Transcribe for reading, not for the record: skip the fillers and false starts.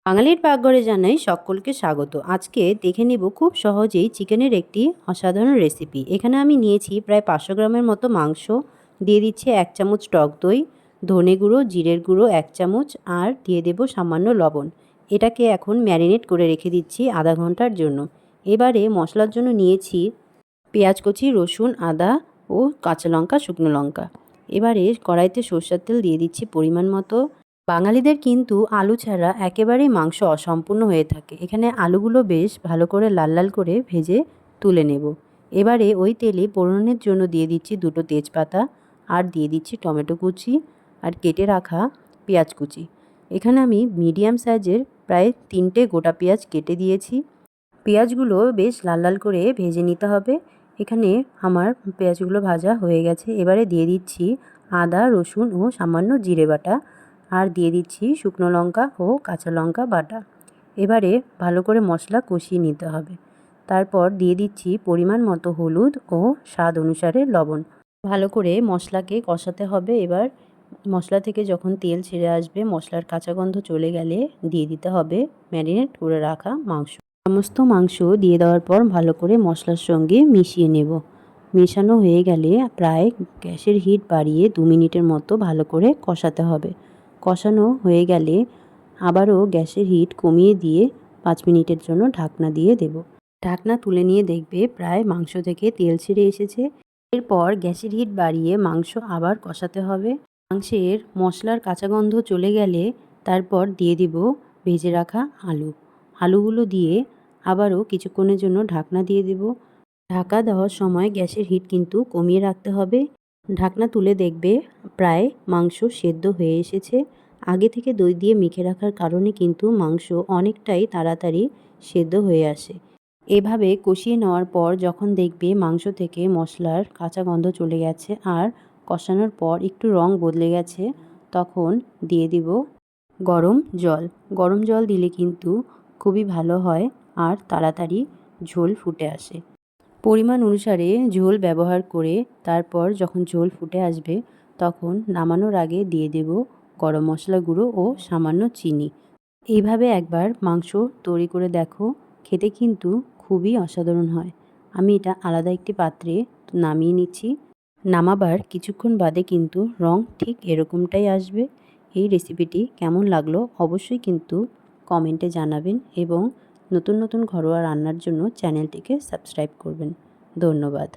বাঙালির পাকঘরে জানাই সকলকে স্বাগত। আজকে দেখে নিব খুব সহজেই চিকেনের একটি অসাধারণ রেসিপি। এখানে আমি নিয়েছি প্রায় 500 গ্রামের মতো মাংস, দিয়ে দিচ্ছি 1 চামচ টক দই, ধনে গুঁড়ো, জিরের গুঁড়ো 1 চামচ আর দিয়ে দেব সামান্য লবণ। এটাকে এখন ম্যারিনেট করে রেখে দিচ্ছি আধা ঘন্টার জন্য। এবারে মশলার জন্য নিয়েছি পেঁয়াজ কুচি, রসুন, আদা ও কাঁচা লঙ্কা, শুকনো লঙ্কা। এবারে কড়াইতে সরষের তেল দিয়ে দিচ্ছি পরিমাণ মতো। বাঙালিদের কিন্তু আলু ছাড়া একেবারেই মাংস অসম্পূর্ণ হয়ে থাকে। এখানে আলুগুলো বেশ ভালো করে লাল লাল করে ভেজে তুলে নেব। এবারে ওই তেলে ফোড়নের জন্য দিয়ে দিচ্ছি 2টো তেজপাতা আর দিয়ে দিচ্ছি টমেটো কুচি আর কেটে রাখা পেঁয়াজ কুচি। এখানে আমি মিডিয়াম সাইজের প্রায় 3টে গোটা পেঁয়াজ কেটে দিয়েছি। পেঁয়াজগুলো বেশ লাল লাল করে ভেজে নিতে হবে। এখানে আমার পেঁয়াজগুলো ভাজা হয়ে গেছে। এবারে দিয়ে দিচ্ছি আদা, রসুন ও সামান্য জিরে বাটা আর দিয়ে দিচ্ছি শুকনো লঙ্কা ও কাঁচা লঙ্কা বাটা। এবারে ভালো করে মশলা কষিয়ে নিতে হবে। তারপর দিয়ে দিচ্ছি পরিমাণ মতো হলুদ ও স্বাদ অনুসারে লবণ। ভালো করে মশলাকে কষাতে হবে। এবার মশলা থেকে যখন তেল ছেড়ে আসবে, মশলার কাঁচা গন্ধ চলে গেলে দিয়ে দিতে হবে ম্যারিনেট করে রাখা মাংস। সমস্ত মাংস দিয়ে দেওয়ার পর ভালো করে মশলার সঙ্গে মিশিয়ে নেব। মেশানো হয়ে গেলে প্রায় গ্যাসের হিট বাড়িয়ে 2 মিনিটের মতো ভালো করে কষাতে হবে। কষানো হয়ে গেলে আবারও গ্যাসের হিট কমিয়ে দিয়ে 5 মিনিটের জন্য ঢাকনা দিয়ে দেব। ঢাকনা তুলে নিয়ে দেখবে প্রায় মাংস থেকে তেল ছেড়ে এসেছে। এরপর গ্যাসের হিট বাড়িয়ে মাংস আবার কষাতে হবে। মাংসের মশলার কাঁচা গন্ধ চলে গেলে তারপর দিয়ে দিব ভেজে রাখা আলুগুলো দিয়ে আবারও কিছুক্ষণের জন্য ঢাকনা দিয়ে দেব। ঢাকা দেওয়ার সময় গ্যাসের হিট কিন্তু কমিয়ে রাখতে হবে। ঢাকনা তুলে দেখবে প্রায় মাংস সেদ্ধ হয়ে এসেছে। আগে থেকে দই দিয়ে মেখে রাখার কারণে কিন্তু মাংস অনেকটাই তাড়াতাড়ি সেদ্ধ হয়ে আসে। এভাবে কষিয়ে নেওয়ার পর যখন দেখবে মাংস থেকে মশলার কাঁচা গন্ধ চলে গেছে আর কষানোর পর একটু রং বদলে গেছে, তখন দিয়ে দিব গরম জল দিলে কিন্তু খুবই ভালো হয় আর তাড়াতাড়ি ঝোল ফুটে আসে। পরিমাণ অনুসারে ঝোল ব্যবহার করে তারপর যখন ঝোল ফুটে আসবে তখন নামানোর আগে দিয়ে দেব গরম মশলা গুঁড়ো ও সামান্য চিনি। এইভাবে একবার মাংস তৈরি করে দেখো, খেতে কিন্তু খুবই অসাধারণ হয়। আমি এটা আলাদা একটি পাত্রে নামিয়ে নিচ্ছি। নামাবার কিছুক্ষণ বাদে কিন্তু রং ঠিক এরকমটাই আসবে। এই রেসিপিটি কেমন লাগলো অবশ্যই কিন্তু কমেন্টে জানাবেন এবং নতুন নতুন ঘরোয়া রান্নার জন্য চ্যানেলটিকে সাবস্ক্রাইব করবেন। ধন্যবাদ।